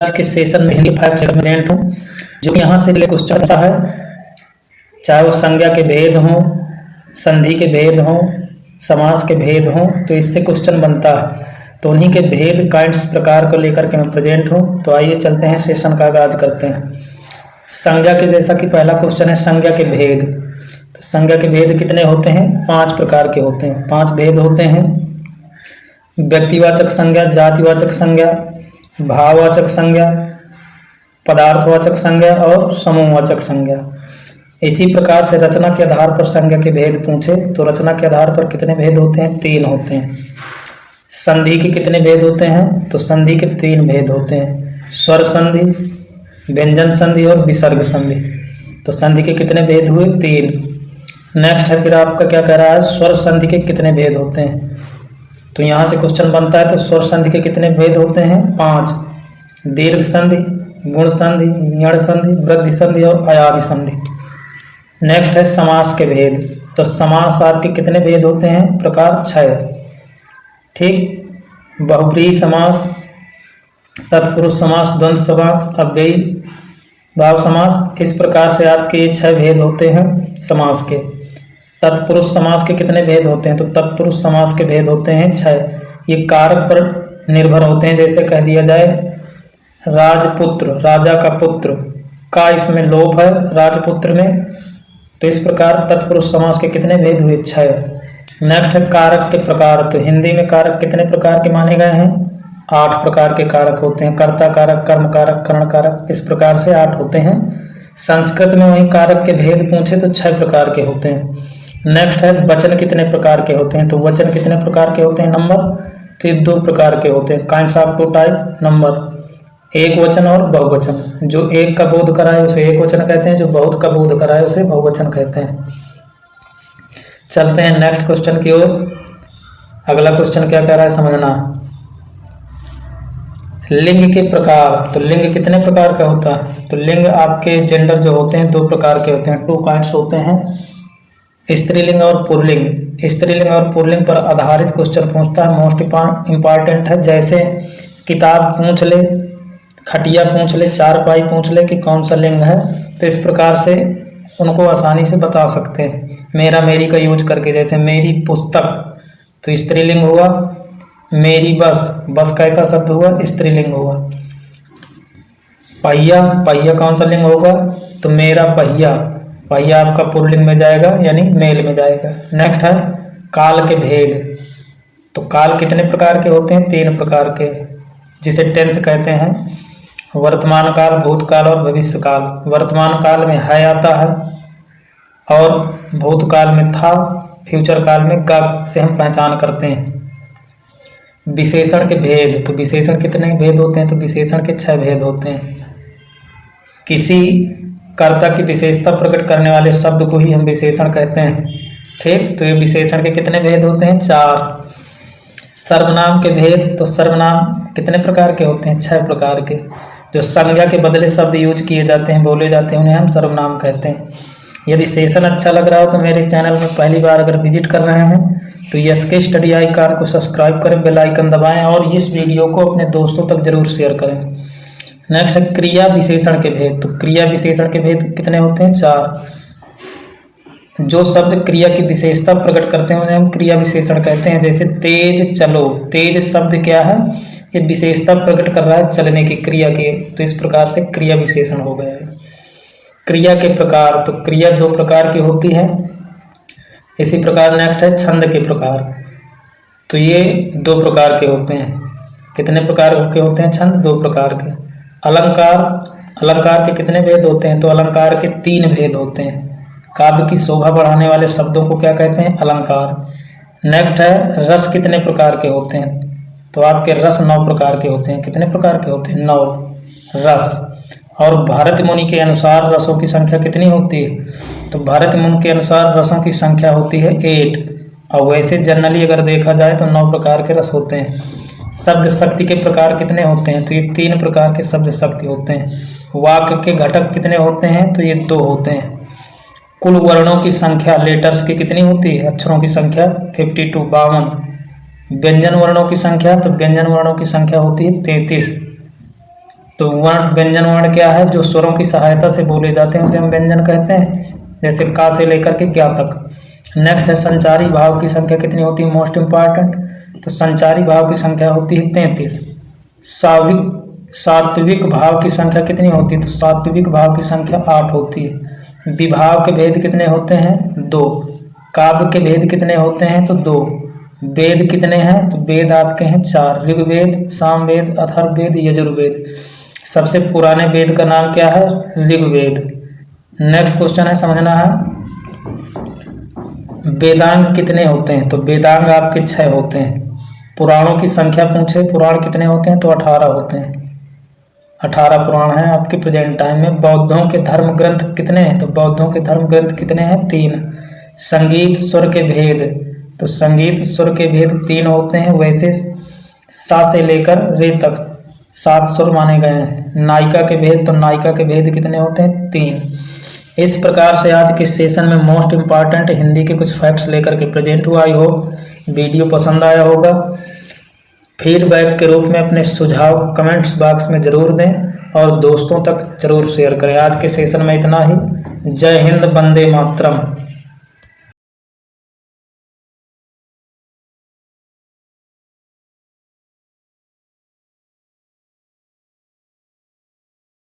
आज के सेशन में हिंदी 5 से प्रेजेंट हूँ, जो यहाँ से क्वेश्चन आता है, चाहे वो संज्ञा के भेद हों, संधि के भेद हों, समास के भेद हों, तो इससे क्वेश्चन बनता है। तो उन्हीं के भेद काइंड्स प्रकार को लेकर के मैं प्रेजेंट हूँ। तो आइए चलते हैं, सेशन का आगाज करते हैं। संज्ञा के जैसा कि पहला क्वेश्चन है संज्ञा के भेद। तो संज्ञा के भेद कितने होते हैं? 5 प्रकार के होते हैं। 5 भेद होते हैं: व्यक्तिवाचक संज्ञा, जातिवाचक संज्ञा, भाववाचक संज्ञा, पदार्थवाचक संज्ञा और समूहवाचक संज्ञा। इसी प्रकार से रचना के आधार पर संज्ञा के भेद पूछे तो रचना के आधार पर कितने भेद होते हैं? 3 होते हैं। संधि के कितने भेद होते हैं? तो संधि के 3 भेद होते हैं: स्वर संधि, व्यंजन संधि और विसर्ग संधि। तो संधि के कितने भेद हुए? 3। नेक्स्ट है फिर आपका क्या कह रहा है, स्वर संधि के कितने भेद होते हैं? तो यहाँ से क्वेश्चन बनता है, तो स्वर संधि के कितने भेद होते हैं? 5। दीर्घ संधि, गुण संधि, यण संधि, वृद्धि संधि और अयादि संधि। नेक्स्ट है समास के भेद। तो समास आपके कितने भेद होते हैं? प्रकार 6। ठीक, बहुब्रीहि समास, तत्पुरुष समास, द्वंद्व समास, अव्ययी भाव समास। इस प्रकार से आपके 6 भेद होते हैं समास के। तत्पुरुष समास के कितने भेद होते हैं? तो तत्पुरुष समास के भेद होते हैं 6। ये कारक पर निर्भर होते हैं। जैसे कह दिया जाए राजपुत्र, राजा का पुत्र, का इसमें लोप है राजपुत्र में। तो इस प्रकार तत्पुरुष समास के कितने भेद हुए? 6। नेक्स्ट है कारक के प्रकार। तो हिंदी में कारक कितने प्रकार के माने गए हैं? 8 प्रकार के कारक होते हैं: कर्ता कारक, कर्म कारक, करण कारक। इस प्रकार से 8 होते हैं। संस्कृत में वही कारक के भेद पूछे तो 6 प्रकार के होते हैं। नेक्स्ट है वचन कितने प्रकार के होते हैं? तो वचन कितने प्रकार के होते हैं? नंबर, तो ये 2 प्रकार के होते हैं। काइंड्स ऑफ 2 टाइप नंबर, एक वचन और बहुवचन। जो एक का बोध कराए उसे एक वचन कहते हैं, जो बहुत का बोध कराए उसे बहुवचन कहते हैं। चलते हैं नेक्स्ट क्वेश्चन की ओर। अगला क्वेश्चन क्या कह रहा है समझना। लिंग के प्रकार। तो लिंग कितने प्रकार का होता है? तो लिंग आपके जेंडर जो होते हैं 2 प्रकार के होते हैं, 2 काइंड्स होते हैं: स्त्रीलिंग और पुल्लिंग। स्त्रीलिंग और पुल्लिंग पर आधारित क्वेश्चन पूछता है, मोस्ट इम्पॉर्टेंट है। जैसे किताब पूछ ले, खटिया पूछ ले, चारपाई पूछ ले कि कौन सा लिंग है, तो इस प्रकार से उनको आसानी से बता सकते हैं मेरा मेरी का यूज करके। जैसे मेरी पुस्तक तो स्त्रीलिंग हुआ, मेरी बस, बस कैसा शब्द हुआ? स्त्रीलिंग हुआ। पहिया, पहिया कौन सा लिंग होगा? तो मेरा पहिया, पहिया आपका पुल्लिंग में जाएगा यानी मेल में जाएगा। नेक्स्ट है काल के भेद। तो काल कितने प्रकार के होते हैं? 3 प्रकार के, जिसे टेंस कहते हैं: वर्तमान काल, भूतकाल और भविष्य काल। वर्तमान काल में है आता है और भूतकाल में था, फ्यूचर काल में गा से हम पहचान करते हैं। विशेषण के भेद। तो विशेषण कितने भेद होते हैं? तो विशेषण के 6 भेद होते हैं। किसी कर्ता की विशेषता प्रकट करने वाले शब्द को ही हम विशेषण कहते हैं। ठीक, तो ये विशेषण के कितने भेद होते हैं? 4। सर्वनाम के भेद। तो सर्वनाम कितने प्रकार के होते हैं? 6 प्रकार के। जो संज्ञा के बदले शब्द यूज किए जाते हैं, बोले जाते हैं, उन्हें हम सर्वनाम कहते हैं। यदि सेशन अच्छा लग रहा हो तो मेरे चैनल में पहली बार अगर विजिट कर रहे हैं तो SK स्टडी आइकन को सब्सक्राइब करें, बेल आइकन दबाएं और इस वीडियो को अपने दोस्तों तक जरूर शेयर करें। नेक्स्ट है क्रिया विशेषण के भेद। तो क्रिया विशेषण के भेद कितने होते हैं? 4। जो शब्द क्रिया की विशेषता प्रकट करते हैं उन्हें हम क्रिया विशेषण कहते हैं। जैसे तेज चलो, तेज शब्द क्या है? ये विशेषता प्रकट कर रहा है चलने की, क्रिया की। तो इस प्रकार से क्रिया विशेषण हो गया है। क्रिया के प्रकार। तो क्रिया 2 प्रकार की होती है। इसी प्रकार नेक्स्ट है छंद के प्रकार। तो ये 2 प्रकार के होते हैं। कितने प्रकार के होते हैं? छंद 2 प्रकार के। अलंकार। अलंकार के कितने भेद होते हैं? तो अलंकार के 3 भेद होते हैं। काव्य की शोभा बढ़ाने वाले शब्दों को क्या कहते हैं? अलंकार। नेक्स्ट है रस कितने प्रकार के होते हैं? तो आपके रस 9 प्रकार के होते हैं। कितने प्रकार के होते हैं? 9 रस। और भारत मुनि के अनुसार रसों की संख्या कितनी होती है? तो भारत मुनि के अनुसार रसों की संख्या होती है 8। और वैसे जनरली अगर देखा जाए तो 9 प्रकार के रस होते हैं। शब्द शक्ति के प्रकार कितने होते हैं? तो ये 3 प्रकार के शब्द शक्ति होते हैं। वाक्य के घटक कितने होते हैं? तो ये 2 होते हैं। कुल वर्णों की संख्या लेटर्स की कितनी होती है? अक्षरों की संख्या 52, 52। व्यंजन वर्णों की संख्या। तो व्यंजन वर्णों की संख्या होती है 33। तो वर्ण, व्यंजन वर्ण क्या है? जो स्वरों की सहायता से बोले जाते हैं उसे हम व्यंजन कहते हैं, जैसे का से लेकर के क्या तक। नेक्स्ट है संचारी भाव की संख्या कितनी होती है? Most important. तो संचारी भाव की संख्या होती है 33। सात्विक भाव की संख्या कितनी होती है? तो सात्विक भाव की संख्या 8 होती है। विभाव के भेद कितने होते हैं? 2। काव्य के भेद कितने होते हैं? तो 2। वेद कितने हैं? तो वेद आपके हैं 4, ऋग्वेद, सामवेद, अथर्ववेद, यजुर्वेद। सबसे पुराने वेद का नाम क्या है? ऋग्वेद। नेक्स्ट क्वेश्चन है, समझना है, वेदांग कितने होते हैं? तो वेदांग आपके 6 होते हैं। पुराणों की संख्या पूछे, पुराण कितने होते हैं? तो 18 होते हैं। 18 पुराण हैं आपके प्रेजेंट टाइम में। बौद्धों के धर्म ग्रंथ कितने हैं? तो बौद्धों के धर्म ग्रंथ कितने हैं? 3। संगीत स्वर के भेद, तो संगीत स्वर के भेद 3 होते हैं। वैसे सा से लेकर रे तक 7 स्वर माने गए हैं। नायिका के भेद, तो नायिका के भेद कितने होते हैं? 3। इस प्रकार से आज के सेशन में मोस्ट इम्पॉर्टेंट हिंदी के कुछ फैक्ट्स लेकर के प्रेजेंट हुआ। आई होप वीडियो पसंद आया होगा। फीडबैक के रूप में अपने सुझाव कमेंट्स बॉक्स में ज़रूर दें और दोस्तों तक ज़रूर शेयर करें। आज के सेशन में इतना ही। जय हिंद, वंदे मातरम।